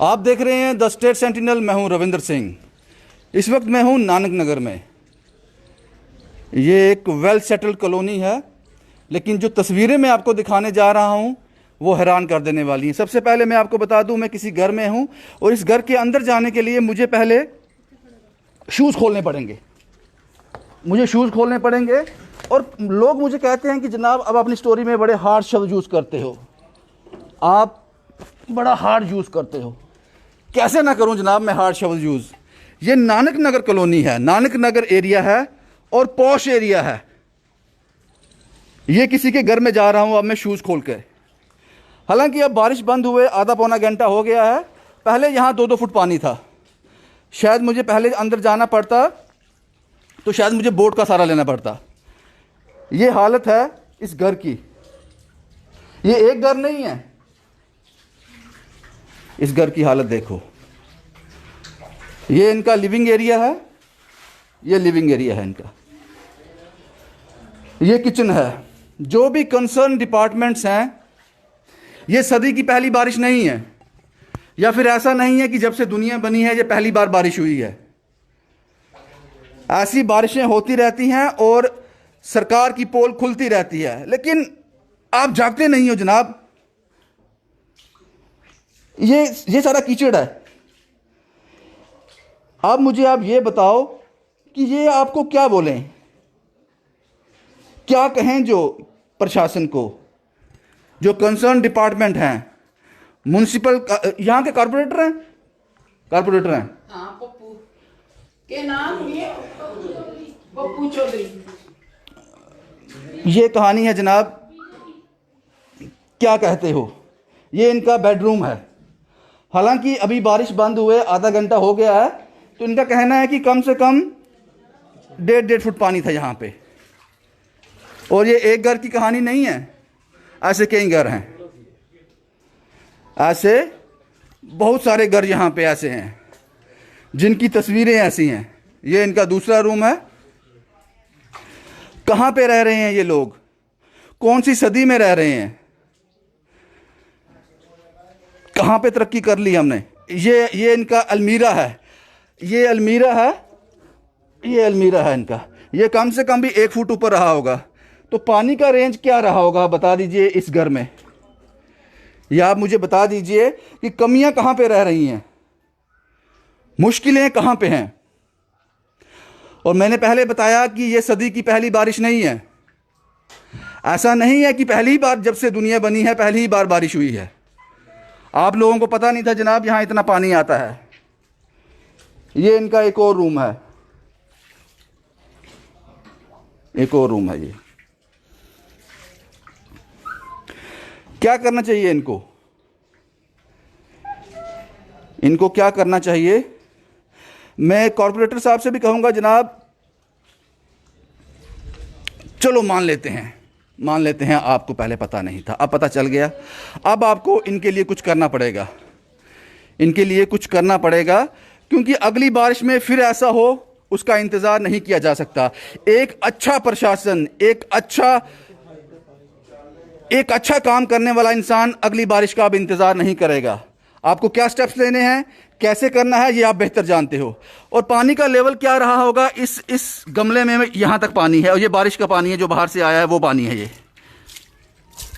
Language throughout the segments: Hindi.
आप देख रहे हैं द स्टेट सेंटिनल। मैं हूं रविंदर सिंह। इस वक्त मैं हूं नानक नगर में। ये एक वेल सेटल्ड कॉलोनी है, लेकिन जो तस्वीरें मैं आपको दिखाने जा रहा हूं वो हैरान कर देने वाली हैं। सबसे पहले मैं आपको बता दूं, मैं किसी घर में हूं और इस घर के अंदर जाने के लिए मुझे पहले शूज़ खोलने पड़ेंगे। और लोग मुझे कहते हैं कि जनाब अब अपनी स्टोरी में बड़े हार्ड शब्द यूज़ करते हो, आप बड़ा हार्ड यूज़ करते हो। कैसे ना करूं जनाब मैं हार्ड शब्द यूज़। ये नानक नगर कॉलोनी है, नानक नगर एरिया है और पॉश एरिया है। ये किसी के घर में जा रहा हूं अब मैं शूज़ खोल कर। हालांकि अब बारिश बंद हुए आधा पौना घंटा हो गया है। पहले यहाँ 2-2 फुट पानी था। शायद मुझे पहले अंदर जाना पड़ता तो शायद मुझे बोट का सहारा लेना पड़ता। ये हालत है इस घर की। ये एक घर नहीं है, इस घर की हालत देखो। ये इनका लिविंग एरिया है, ये लिविंग एरिया है इनका। ये किचन है। जो भी कंसर्न डिपार्टमेंट्स हैं, ये सदी की पहली बारिश नहीं है, या फिर ऐसा नहीं है कि जब से दुनिया बनी है ये पहली बार बारिश हुई है। ऐसी बारिशें होती रहती हैं और सरकार की पोल खुलती रहती है, लेकिन आप जागते नहीं हो जनाब। ये सारा कीचड़ है। अब मुझे आप ये बताओ कि ये आपको क्या बोलें, क्या कहें जो प्रशासन को, जो कंसर्न डिपार्टमेंट हैं, म्युनिसिपल यहाँ के कारपोरेटर हैं। हाँ, पप्पू के नाम ये पप्पू चौधरी। ये कहानी है जनाब। क्या कहते हो, ये इनका बेडरूम है। हालांकि अभी बारिश बंद हुए आधा घंटा हो गया है, तो इनका कहना है कि कम से कम 1.5 फुट पानी था यहाँ पे। और ये एक घर की कहानी नहीं है, ऐसे कई घर हैं। ऐसे बहुत सारे घर यहाँ पे ऐसे हैं जिनकी तस्वीरें ऐसी हैं। ये इनका दूसरा रूम है। कहाँ पे रह रहे हैं ये लोग, कौन सी सदी में रह रहे हैं, कहाँ पे तरक्की कर ली हमने। ये इनका अलमीरा है, ये अलमीरा है इनका। ये कम से कम भी 1 फुट ऊपर रहा होगा। तो पानी का रेंज क्या रहा होगा बता दीजिए इस घर में, या आप मुझे बता दीजिए कि कमियां कहाँ पे रह रही हैं, मुश्किलें कहाँ पे हैं। और मैंने पहले बताया कि ये सदी की पहली बारिश नहीं है। ऐसा नहीं है कि पहली बार जब से दुनिया बनी है पहली ही बार बारिश हुई है। आप लोगों को पता नहीं था जनाब यहाँ इतना पानी आता है। ये इनका एक और रूम है, ये। क्या करना चाहिए इनको क्या करना चाहिए? मैं कॉर्पोरेटर साहब से भी कहूँगा जनाब, चलो मान लेते हैं आपको पहले पता नहीं था, अब पता चल गया। अब आपको इनके लिए कुछ करना पड़ेगा, क्योंकि अगली बारिश में फिर ऐसा हो उसका इंतज़ार नहीं किया जा सकता। एक अच्छा प्रशासन, एक अच्छा काम करने वाला इंसान अगली बारिश का अब इंतज़ार नहीं करेगा। आपको क्या स्टेप्स लेने हैं, कैसे करना है, ये आप बेहतर जानते हो। और पानी का लेवल क्या रहा होगा, इस गमले में यहाँ तक पानी है, और ये बारिश का पानी है जो बाहर से आया है, वो पानी है। ये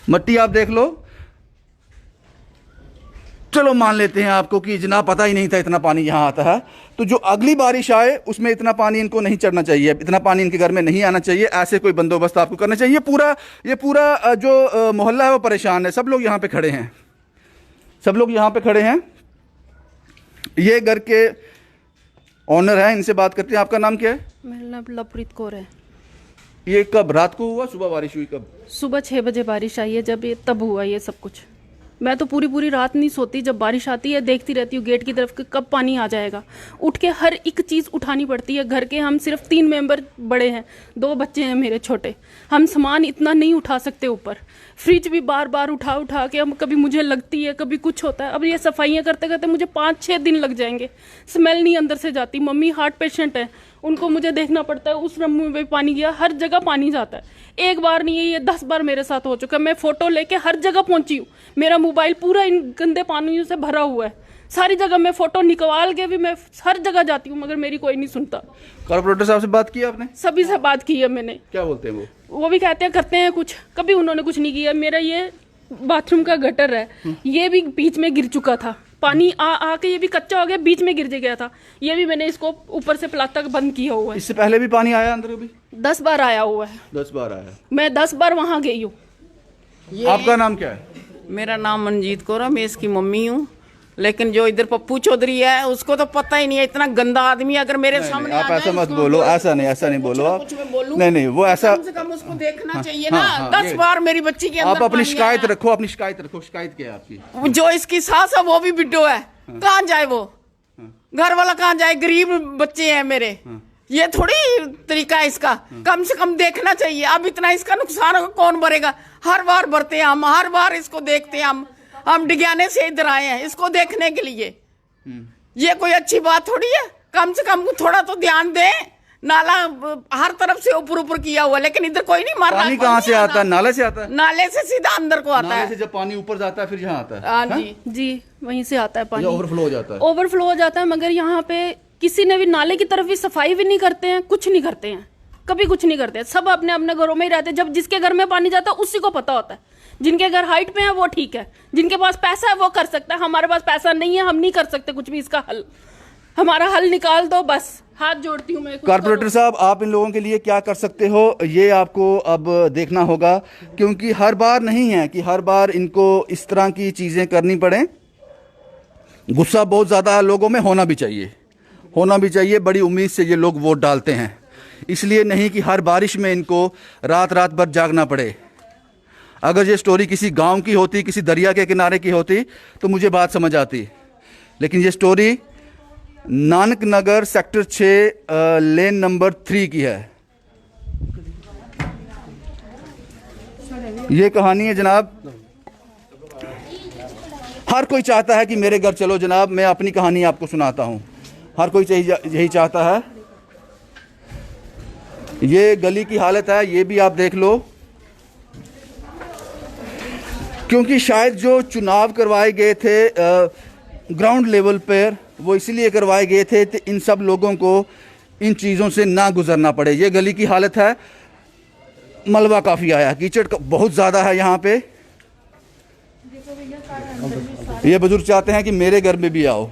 मिट्टी आप देख लो। चलो मान लेते हैं आपको कि जनाब पता ही नहीं था इतना पानी यहाँ आता है, तो जो अगली बारिश आए उसमें इतना पानी इनको नहीं चढ़ना चाहिए, इतना पानी इनके घर में नहीं आना चाहिए। ऐसे कोई बंदोबस्त आपको करना चाहिए। ये पूरा जो मोहल्ला है वो परेशान है। सब लोग यहाँ पे खड़े हैं। ये घर के ऑनर हैं, इनसे बात करते हैं। आपका नाम क्या है? मेरा नाम लवप्रीत कौर है। ये कब रात को हुआ, सुबह बारिश हुई कब? सुबह 6 बजे बारिश आई है, जब ये तब हुआ ये सब कुछ। मैं तो पूरी रात नहीं सोती, जब बारिश आती है देखती रहती हूँ गेट की तरफ कि कब पानी आ जाएगा। उठ के हर एक चीज़ उठानी पड़ती है। घर के हम सिर्फ 3 मेंबर बड़े हैं, 2 बच्चे हैं मेरे छोटे। हम सामान इतना नहीं उठा सकते ऊपर। फ्रिज भी बार बार उठा उठा के, हम कभी मुझे लगती है कभी कुछ होता है। अब ये सफाइयाँ करते करते मुझे 5-6 दिन लग जाएंगे, स्मेल नहीं अंदर से जाती। मम्मी हार्ट पेशेंट है, उनको मुझे देखना पड़ता है। उस रूम में भी पानी गया, हर जगह पानी जाता है। एक बार नहीं है, ये 10 बार मेरे साथ हो चुका है। मैं फोटो लेके हर जगह पहुंची हूँ, मेरा मोबाइल पूरा इन गंदे पानियों से भरा हुआ है। सारी जगह मैं फोटो निकाल के भी मैं हर जगह जाती हूँ, मगर मेरी कोई नहीं सुनता। कॉर्पोरेटर साहब से बात की आपने? सभी से बात की है मैंने। क्या बोलते हैं वो भी कहते हैं करते हैं कुछ, कभी उन्होंने कुछ नहीं किया। मेरा ये बाथरूम का गटर है, ये भी बीच में गिर चुका था, पानी आके ये भी कच्चा हो गया, बीच में गिर गया था। ये भी मैंने इसको ऊपर से प्लास्टिक बंद किया हुआ है। इससे पहले भी पानी आया अंदर? अभी 10 बार आया हुआ है। 10 बार आया? मैं 10 बार वहां गई हूँ। आपका नाम क्या है? मेरा नाम मनजीत कौर है, मैं इसकी मम्मी हूँ। लेकिन जो इधर पप्पू चौधरी है उसको तो पता ही नहीं है, इतना गंदा आदमी अगर मेरे सामने आप ऐसा मत बोलो, ऐसा नहीं बोलो आप। नहीं वो ऐसा, कम से कम उसको देखना चाहिए ना। 10 बार मेरी बच्ची के अंदर आप अपनी पानी शिकायत आया। रखो, अपनी शिकायत रखो। शिकायत क्या है आपकी? जो इसकी सास है वो भी बिड्डो है, कहाँ जाए वो? घर वाला कहाँ जाए? गरीब बच्चे हैं मेरे, ये थोड़ी तरीका है इसका। कम से कम देखना चाहिए। अब इतना इसका नुकसान होगा, कौन भरेगा? हर बार भरते हैं हम, हर बार इसको देखते हैं हम डिग्याने से इधर आए हैं इसको देखने के लिए। ये कोई अच्छी बात थोड़ी है। कम से कम थोड़ा तो ध्यान दें। नाला हर तरफ से ऊपर ऊपर किया हुआ, लेकिन इधर कोई नहीं मार रहा। पानी कहाँ से आता है? नाले से आता है? नाले से सीधा अंदर को आता नाले है। से जब पानी ऊपर जाता है फिर यहाँ आता है? हाँ जी जी, वहीं से आता है पानी, ओवरफ्लो हो जाता है। ओवरफ्लो हो जाता है। मगर यहाँ पे किसी ने भी नाले की तरफ भी सफाई भी नहीं करते हैं, कुछ नहीं करते हैं, कभी कुछ नहीं करते हैं। सब अपने अपने घरों में ही रहते हैं। जब जिसके घर में पानी जाता है उसी को पता होता है। जिनके घर हाइट पे है वो ठीक है, जिनके पास पैसा है वो कर सकता है। हमारे पास पैसा नहीं है, हम नहीं कर सकते कुछ भी। इसका हल, हमारा हल निकाल दो बस, हाथ जोड़ती हूँ मैं। कॉर्पोरेटर साहब, आप इन लोगों के लिए क्या कर सकते हो ये आपको अब देखना होगा, क्योंकि हर बार नहीं है कि हर बार इनको इस तरह की चीज़ें करनी पड़े। गुस्सा बहुत ज़्यादा लोगों में होना भी चाहिए। बड़ी उम्मीद से ये लोग वोट डालते हैं, इसलिए नहीं कि हर बारिश में इनको रात रात भर जागना पड़े। अगर ये स्टोरी किसी गांव की होती, किसी दरिया के किनारे की होती तो मुझे बात समझ आती, लेकिन ये स्टोरी नानक नगर सेक्टर 6 लेन नंबर 3 की है। ये कहानी है जनाब। हर कोई चाहता है कि मेरे घर चलो जनाब, मैं अपनी कहानी आपको सुनाता हूँ। हर कोई यही चाहता है। ये गली की हालत है, ये भी आप देख लो। क्योंकि शायद जो चुनाव करवाए गए थे ग्राउंड लेवल पर, वो इसलिए करवाए गए थे कि इन सब लोगों को इन चीज़ों से ना गुजरना पड़े। ये गली की हालत है, मलबा काफ़ी आया, कीचड़ बहुत ज़्यादा है यहाँ पे। ये बुजुर्ग चाहते हैं कि मेरे घर में भी आओ।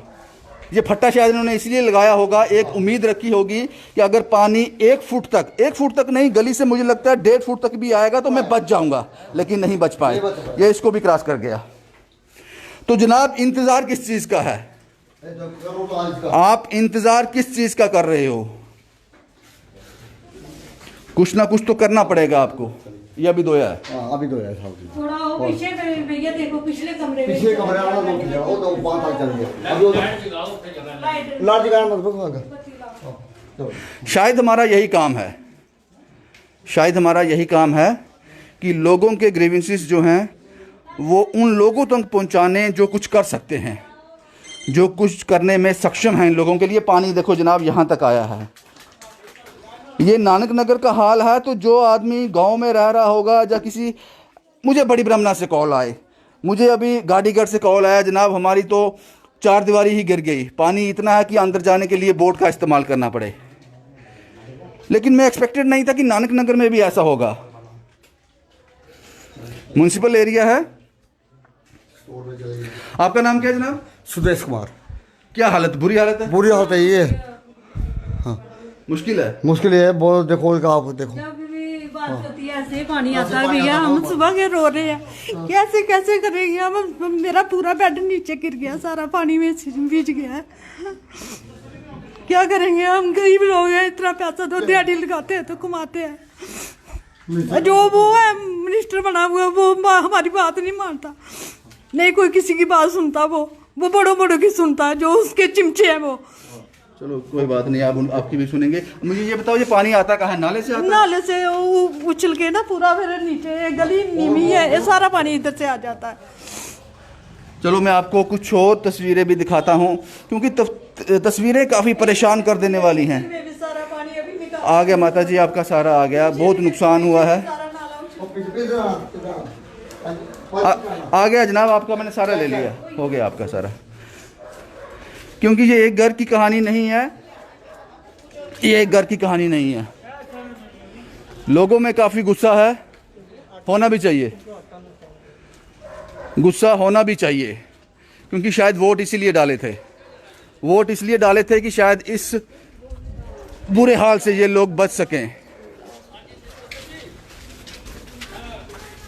ये फट्टा शायद इन्होंने इसलिए लगाया होगा, एक उम्मीद रखी होगी कि अगर पानी 1 फुट तक नहीं, गली से मुझे लगता है 1.5 फुट तक भी आएगा तो मैं बच जाऊंगा, लेकिन नहीं बच पाए। ये इसको भी क्रॉस कर गया। तो जनाब, इंतजार किस चीज़ का है? आप इंतजार किस चीज़ का कर रहे हो? कुछ ना कुछ तो करना पड़ेगा आपको। ये अभी धोया है? अभी धोया है साहब। थोड़ा वो पीछे भैया देखो, पिछले कमरे में वाला वो तो बात चल गया। अभी वो लाइट जगाना मत बको। शायद हमारा यही काम है कि लोगों के ग्रीवेंसेस जो हैं वो उन लोगों तक पहुंचाने जो कुछ कर सकते हैं, जो कुछ करने में सक्षम हैं इन लोगों के लिए। पानी देखो जनाब, यहाँ तक आया है। ये नानक नगर का हाल है। तो जो आदमी गांव में रह रहा होगा या किसी, मुझे बड़ी ब्रह्मना से कॉल आए, मुझे अभी गाड़ीगढ़ से कॉल आया, जनाब हमारी तो 4 दीवारी ही गिर गई, पानी इतना है कि अंदर जाने के लिए बोट का इस्तेमाल करना पड़े। लेकिन मैं एक्सपेक्टेड नहीं था कि नानक नगर में भी ऐसा होगा। म्युनिसिपल एरिया है। आपका नाम क्या है जनाब? सुदेश कुमार। क्या हालत? बुरी हालत है? बुरी हालत है ये। मुश्किल है, मुश्किल है बहुत। देखो इनका, आप देखो। जब भी बात होती है ऐसे पानी आता है भैया, हम सुबह के रो रहे हैं। कैसे कैसे करेंगे हम? मेरा पूरा बेड नीचे गिर गया, सारा पानी में भीज गया है। क्या करेंगे हम? गरीब लोग हैं, इतना पैसा तो दिहाड़ी लगाते हैं तो कमाते हैं। जो वो है मिनिस्टर बना हुआ, वो हमारी बात नहीं मानता, नहीं कोई किसी की बात सुनता। वो बड़ों बड़ों की सुनता है, जो उसके चिमचे हैं वो। चलो कोई बात नहीं, आप आपकी भी सुनेंगे। मुझे ये बताओ, ये पानी आता कहाँ है? नाले से आता है? नाले से वो उछल के ना पूरा फिर नीचे गली नीवी है, ये सारा पानी इधर से आ जाता है। चलो मैं आपको कुछ और तस्वीरें भी दिखाता हूँ, क्योंकि तस्वीरें काफ़ी परेशान कर देने वाली हैं। में भी सारा पानी अभी निकाल, आ गया माता जी, आपका सारा आ गया, बहुत नुकसान हुआ है। सारा नाला आ गया जनाब, आपका मैंने सारा ले लिया, हो गया आपका सारा। क्योंकि ये एक घर की कहानी नहीं है, ये एक घर की कहानी नहीं है। लोगों में काफ़ी गुस्सा है, होना भी चाहिए, गुस्सा होना भी चाहिए, क्योंकि शायद वोट इसीलिए डाले थे, वोट इसलिए डाले थे कि शायद इस बुरे हाल से ये लोग बच सकें,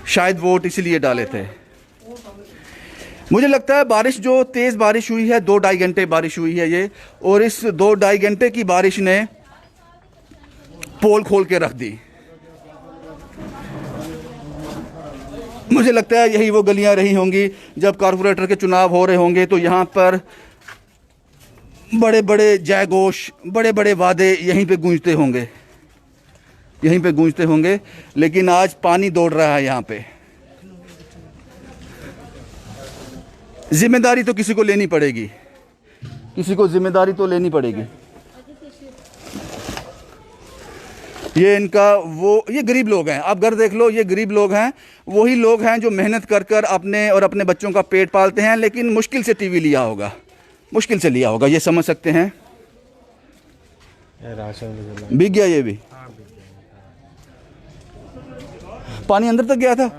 शायद वोट इसलिए डाले थे। मुझे लगता है बारिश, जो तेज़ बारिश हुई है, 2-2.5 घंटे बारिश हुई है ये, और इस 2-2.5 घंटे की बारिश ने पोल खोल के रख दी। मुझे लगता है यही वो गलियां रही होंगी जब कॉरपोरेटर के चुनाव हो रहे होंगे, तो यहाँ पर बड़े बड़े जयघोष, बड़े बड़े वादे यहीं पे गूंजते होंगे, यहीं पे गूंजते होंगे। लेकिन आज पानी दौड़ रहा है यहाँ पे। जिम्मेदारी तो किसी को लेनी पड़ेगी, किसी को जिम्मेदारी तो लेनी पड़ेगी। ये इनका वो, ये गरीब लोग हैं, आप घर देख लो, ये गरीब लोग हैं, वही लोग हैं जो मेहनत कर कर अपने और अपने बच्चों का पेट पालते हैं, लेकिन मुश्किल से टीवी लिया होगा, मुश्किल से लिया होगा, ये समझ सकते हैं। भीग गया ये भी, पानी अंदर तक गया था।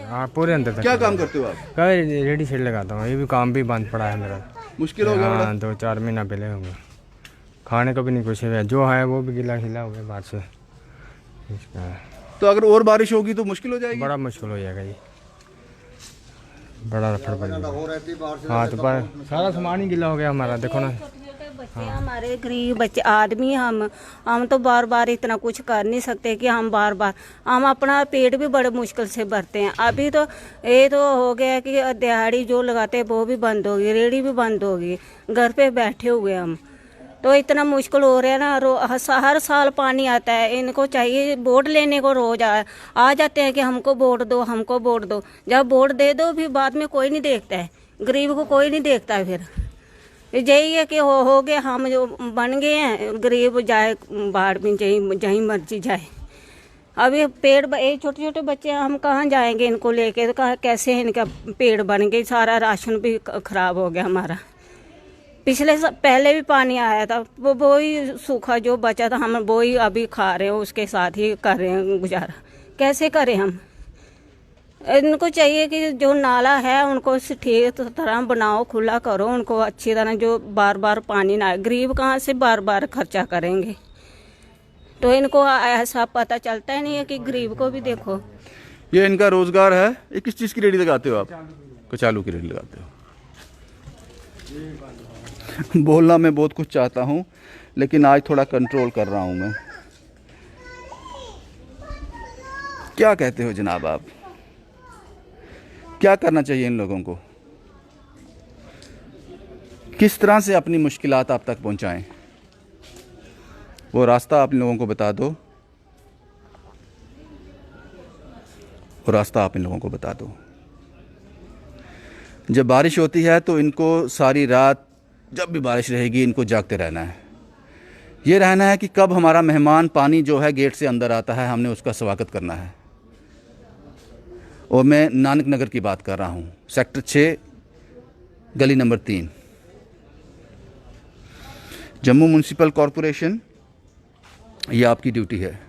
हाँ पूरे अंदर तक। क्या काम करते हो आप? कभी रेडी सेट लगाता हूँ, ये भी काम भी बंद पड़ा है मेरा, मुश्किल हो गया बड़ा? हाँ 2-4 महीना पहले हो गया, खाने को भी नहीं कुछ है, जो है वो भी गिला खिला हो गया बाहर से। इसका तो अगर और बारिश होगी तो मुश्किल हो जाएगी। बड़ा मुश्किल हो जाएगा ये, बड़ा रफड़ पड़ जाएगा। हो रहती बाहर से हाँ तो सारा सामान ही गिला हो गया हमारा, देखो ना। बच्चे हमारे गरीब बच्चे आदमी, हम तो बार बार इतना कुछ कर नहीं सकते कि हम बार बार, हम अपना पेट भी बड़े मुश्किल से भरते हैं। अभी तो ये तो हो गया कि दिहाड़ी जो लगाते हैं वो भी बंद होगी, रेहड़ी भी बंद होगी, घर पे बैठे हुए हम, तो इतना मुश्किल हो रहा है ना। हर साल पानी आता है, इनको चाहिए वोट लेने को, रोज आ जाते हैं कि हमको वोट दो, हमको वोट दो। जब वोट दे दो फिर बाद में कोई नहीं देखता है, गरीब को कोई नहीं देखता है। फिर यही है कि हो गए, हम जो बन गए हैं, गरीब जाए बाहर में, जहीं मर्जी जाए। अभी पेड़, ये छोटे छोटे बच्चे, हम कहाँ जाएंगे इनको लेके, तो कहाँ कैसे इनका पेड़ बन गए, सारा राशन भी खराब हो गया हमारा। पहले भी पानी आया था, वो ही सूखा जो बचा था, हम वो ही अभी खा रहे हैं, उसके साथ ही कर रहे हैं गुजारा। कैसे करें हम? इनको चाहिए कि जो नाला है उनको ठीक तरह बनाओ, खुला करो उनको अच्छी तरह, जो बार बार पानी ना आए। गरीब कहाँ से बार बार खर्चा करेंगे? तो इनको ऐसा पता चलता ही नहीं है कि गरीब को भी देखो। ये इनका रोजगार है। ये किस चीज़ की रेडी लगाते हो आप? कचालू की रेडी लगाते हो। बोलना मैं बहुत कुछ चाहता हूँ, लेकिन आज थोड़ा कंट्रोल कर रहा हूँ मैं। क्या कहते हो जनाब आप? क्या करना चाहिए इन लोगों को? किस तरह से अपनी मुश्किलात आप तक पहुँचाएं? वो रास्ता आप इन लोगों को बता दो, वो रास्ता आप इन लोगों को बता दो। जब बारिश होती है तो इनको सारी रात, जब भी बारिश रहेगी, इनको जागते रहना है। ये रहना है कि कब हमारा मेहमान पानी जो है गेट से अंदर आता है, हमने उसका स्वागत करना है। और मैं नानक नगर की बात कर रहा हूँ, सेक्टर 6 गली नंबर 3, जम्मू म्युनिसिपल कॉरपोरेशन। ये आपकी ड्यूटी है,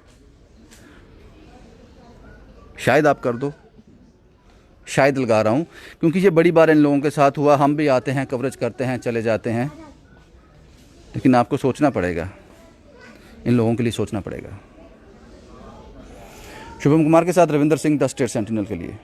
शायद आप कर दो, शायद लगा रहा हूँ, क्योंकि ये बड़ी बार इन लोगों के साथ हुआ। हम भी आते हैं, कवरेज करते हैं, चले जाते हैं, लेकिन आपको सोचना पड़ेगा, इन लोगों के लिए सोचना पड़ेगा। शुभम कुमार के साथ Ravinder Singh, the state sentinel के लिए।